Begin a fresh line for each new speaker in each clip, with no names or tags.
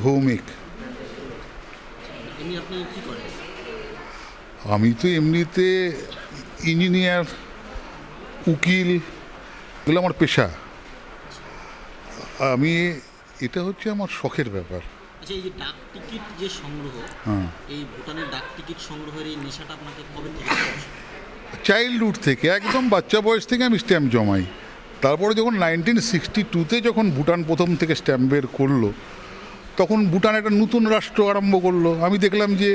ভৌমিক। আমি তো এমনিতে ইঞ্জিনিয়ার, উকিল, এগুলো আমার পেশা। আমি এটা হচ্ছে আমার শখের ব্যাপার।
আচ্ছা, এই যে ডাক টিকিট যে সংগ্রহ, এই ভুটানের ডাক টিকিট সংগ্রহের এই নেশাটা আপনাকে কবে থেকে হয়েছে?
চাইল্ডহুড থেকে, একদম বাচ্চা বয়স থেকে আমি স্ট্যাম্প জমাই। তারপরে যখন 1962-তে যখন ভুটান প্রথম থেকে স্ট্যাম্প বের করলো, তখন ভুটান একটা নতুন রাষ্ট্র আরম্ভ করলো। আমি দেখলাম যে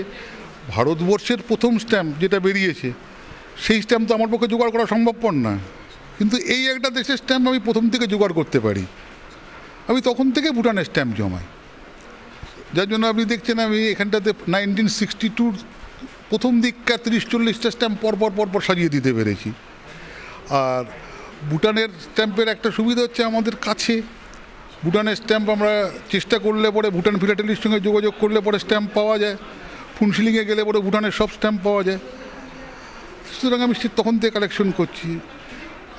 ভারতবর্ষের প্রথম স্ট্যাম্প যেটা বেরিয়েছে, সেই স্ট্যাম্প তো আমার পক্ষে জোগাড় করা সম্ভবপর না, কিন্তু এই একটা দেশের স্ট্যাম্প আমি প্রথম থেকে জোগাড় করতে পারি। আমি তখন থেকে ভুটানের স্ট্যাম্প জমাই, যার জন্য আপনি দেখছেন আমি এখানটাতে 1962 প্রথম দিককার 30-40টা স্ট্যাম্প পরপর সাজিয়ে দিতে পেরেছি। আর ভুটানের স্ট্যাম্পের একটা সুবিধা হচ্ছে আমাদের কাছে। ভুটানের স্ট্যাম্প আমরা চেষ্টা করলে পরে, ভুটান ফিলাটেলির সঙ্গে যোগাযোগ করলে পরে স্ট্যাম্প পাওয়া যায়। ফুনসিলিংয়ে গেলে পরে ভুটানের সব স্ট্যাম্প পাওয়া যায়। সুতরাং আমি তখন থেকে কালেকশন করছি।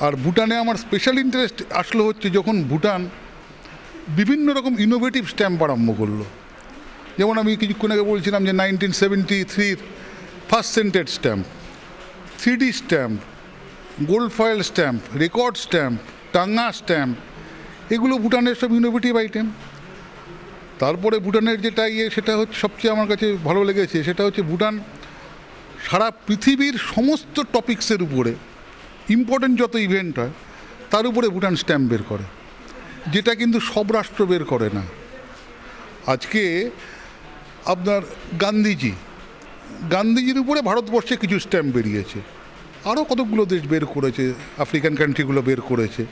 আর ভুটানে আমার স্পেশাল ইন্টারেস্ট আসলো হচ্ছে যখন ভুটান বিভিন্ন রকম ইনোভেটিভ স্ট্যাম্প আরম্ভ করলো। যেমন আমি কিছুক্ষণ আগে বলছিলাম যে 1973 first scented stamp, 3D stamp, gold foil stamp, record stamp, টাঙ্গা স্ট্যাম্প, এগুলো ভুটানের সব ইনোভেটিভ আইটেম। তারপরে ভুটানের যেটা সেটা হচ্ছে সবচেয়ে আমার কাছে ভালো লেগেছে, সেটা হচ্ছে ভুটান সারা পৃথিবীর সমস্ত টপিক্সের উপরে, ইম্পর্টেন্ট যত ইভেন্ট হয় তার উপরে ভুটান স্ট্যাম্প বের করে, যেটা কিন্তু সব রাষ্ট্র বের করে না। আজকে আপনার গান্ধীজির উপরে ভারতবর্ষে কিছু স্ট্যাম্প বেরিয়েছে, আরও কতগুলো দেশ বের করেছে, আফ্রিকান কান্ট্রিগুলো বের করেছে,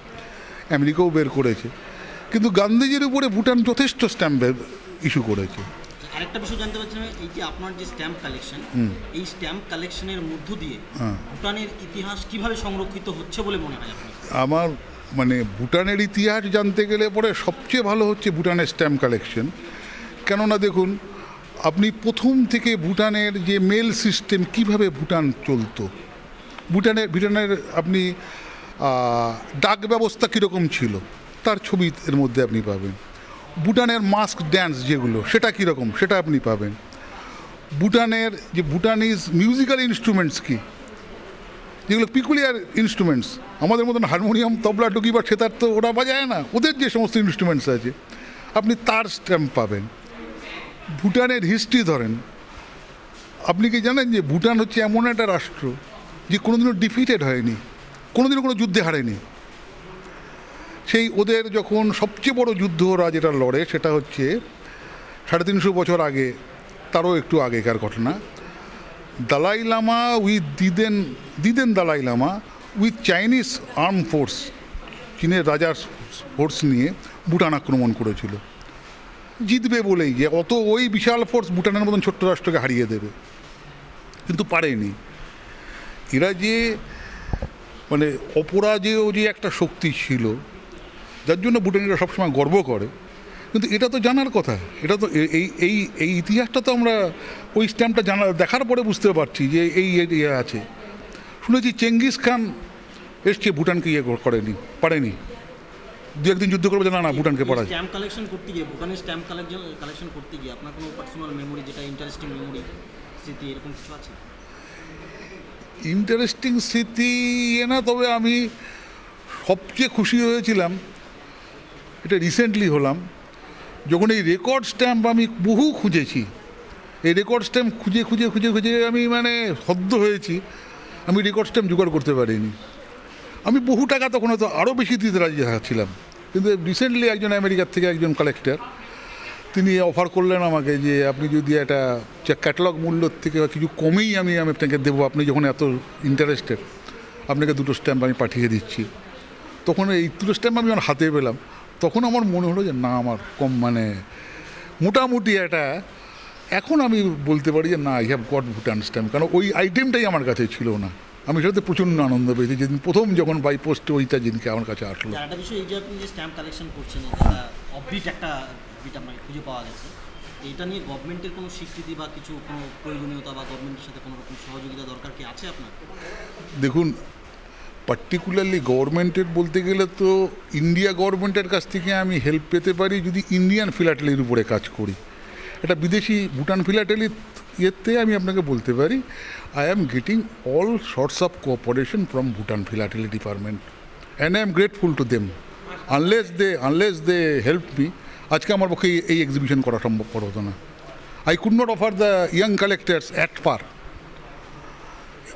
আমেরিকাও বের করেছে, কিন্তু গান্ধীজির উপরে ভুটান যথেষ্ট স্ট্যাম্প ইস্যু করেছে।
আরেকটা বিষয় জানতে পারছিলাম, এই যে আপনার যে স্ট্যাম্প কালেকশন, এই স্ট্যাম্প কালেকশনের মধ্য দিয়ে ভুটানের ইতিহাস কিভাবে সংরক্ষিত হচ্ছে বলে মনে হয় আপনার?
আমার ভুটানের ইতিহাস জানতে গেলে পরে সবচেয়ে ভালো হচ্ছে ভুটানের স্ট্যাম্প কালেকশন। কেননা দেখুন, আপনি প্রথম থেকে ভুটানের যে মেল সিস্টেম, কিভাবে ভুটান চলতো, ভুটানের আপনি ডাক ব্যবস্থা কীরকম ছিল তার ছবি এর মধ্যে আপনি পাবেন। ভুটানের মাস্ক ড্যান্স যেগুলো, সেটা কীরকম সেটা আপনি পাবেন। ভুটানের যে ভুটানিজ মিউজিক্যাল ইনস্ট্রুমেন্টস কী, যেগুলো পিকুলিয়ার ইনস্ট্রুমেন্টস, আমাদের মতন হারমোনিয়াম, তবলা, টুকি বা সেতার তো ওরা বাজায় না, ওদের যে সমস্ত ইনস্ট্রুমেন্টস আছে আপনি তার স্ট্যাম্প পাবেন। ভুটানের হিস্ট্রি ধরেন, আপনি কি জানেন যে ভুটান হচ্ছে এমন একটা রাষ্ট্র যে কোনোদিনও ডিফিটেড হয়নি, কোনোদিনও কোনো যুদ্ধে হারেনি। সেই ওদের যখন সবচেয়ে বড় যুদ্ধ ওরা যেটা লড়ে, সেটা হচ্ছে 350 বছর আগে, তারও একটু আগেকার ঘটনা। Dalai Lama with the then Dalai Lama with Chinese arm force, চীনের রাজার ফোর্স নিয়ে ভুটান আক্রমণ করেছিল, জিতবে বলেই যে অত ওই বিশাল ফোর্স ভুটানের মতন ছোট্ট রাষ্ট্রকে হারিয়ে দেবে, কিন্তু পারেনি। এরা যে অপরাজেয় যে একটা শক্তি ছিল, যার জন্য ভুটানিরা সবসময় গর্ব করে। কিন্তু এটা তো জানার কথা, এটা তো এই ইতিহাসটা তো আমরা ওই স্ট্যাম্পটা দেখার পরে বুঝতে পারছি যে এই আছে। শুনেছি চেঙ্গিস খান এসছে, ভুটানকে পারেনি, দু একদিন যুদ্ধ করবে, না ভুটানকে পারা।
স্ট্যাম্প কালেকশন করতে গিয়ে, ভুটানের স্ট্যাম্প কালেকশন করতে গিয়ে আপনার কোনো পার্সোনাল মেমোরি, যেটা ইন্টারেস্টিং মেমোরি, স্মৃতি, এরকম কিছু আছে?
ইন্টারেস্টিং স্মৃতি না, তবে আমি সবচেয়ে খুশি হয়েছিলাম, এটা রিসেন্টলি হলাম, যখন এই রেকর্ড স্ট্যাম্প আমি বহু খুঁজেছি। এই রেকর্ড স্ট্যাম্প খুঁজে আমি হদ্দ হয়েছি। আমি রেকর্ড স্ট্যাম্প জোগাড় করতে পারিনি। আমি বহু টাকা তখন হয়তো আরও বেশি দিতে রাজি ছিলাম, কিন্তু রিসেন্টলি একজন আমেরিকার থেকে একজন কালেক্টর, তিনি অফার করলেন আমাকে যে আপনি যদি একটা ক্যাটালগ মূল্যর থেকে কিছু কমেই আমি আপনাকে দেবো, আপনি যখন এত ইন্টারেস্টেড, আপনাকে 2টো স্ট্যাম্প আমি পাঠিয়ে দিচ্ছি। তখন এই 2টো স্ট্যাম্প আমি যখন হাতে পেলাম, তখন আমার মনে হলো যে না, আমার কম মোটামুটি একটা, এখন আমি বলতে পারি যে না, I have got Bhutan stamp, কারণ ওই আইটেমটাই আমার কাছে ছিল না। আমি সেটাতে প্রচণ্ড আনন্দ পেয়েছি যেদিন প্রথম, যখন বাই পোস্টে ওইটা জিনকে আমার কাছে আসলো।
একটা বিষয়, এই যে আপনি যে স্ট্যাম্প কালেকশন করছেন, অফবিট একটা বিট আপনাকে খুঁজে পাওয়া গেছে, এইটা নিয়ে গভর্নমেন্টের কোনো স্বীকৃতি বা কিছু কোনো প্রয়োজনীয়তা বা গভর্নমেন্টের সাথে কোনো রকম সহযোগিতা দরকার কি আছে আপনার?
দেখুন, পার্টিকুলারলি গভর্নমেন্টের বলতে গেলে তো ইন্ডিয়া গভর্নমেন্টের কাছ থেকে আমি হেল্প পেতে পারি যদি ইন্ডিয়ান ফিলাটেলির উপরে কাজ করি। এটা বিদেশি ভুটান ফিলাটেলির ইয়েতে আমি আপনাকে বলতে পারি I am getting all sorts of cooperation from Bhutan philately department and I am grateful to them. Unless they help me, আজকে আমার পক্ষে এই এক্সিবিশন করা সম্ভবপর হতো না। I could not offer the young collectors at par.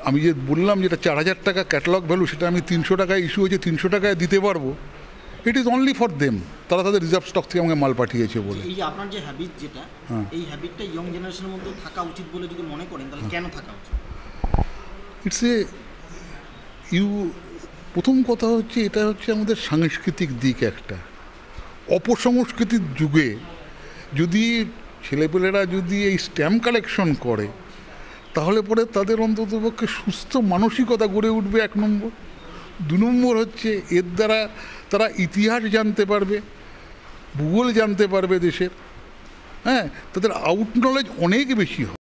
আমি যে বললাম যেটা 4,000 টাকা ক্যাটালগ ভ্যালু, সেটা আমি 300 টাকায় ইস্যু হয়েছে 300 টাকায় দিতে পারবো। It is only for them, তারা তাদের রিজার্ভ স্টক থেকে আমাকে মাল পাঠিয়েছে বলে।
এই যে আপনার যে হ্যাবিট যেটা, এই হ্যাবিটটা ইয়ং জেনারেশনের মধ্যে থাকা উচিত বলে যদি মনে করেন, তাহলে কেন থাকা উচিত?
ইটস এ প্রথম কথা হচ্ছে এটা হচ্ছে আমাদের সাংস্কৃতিক দিক। একটা অপসংস্কৃতির যুগে যদি ছেলেপেলেরা যদি এই স্ট্যাম্প কালেকশন করে, তাহলে পরে তাদের অন্ততপক্ষে সুস্থ মানসিকতা গড়ে উঠবে, 1 নম্বর। 2 নম্বর হচ্ছে এর দ্বারা তারা ইতিহাস জানতে পারবে, ভূগোল জানতে পারবে দেশের। হ্যাঁ, তাদের আউট নলেজ অনেক বেশি হবে।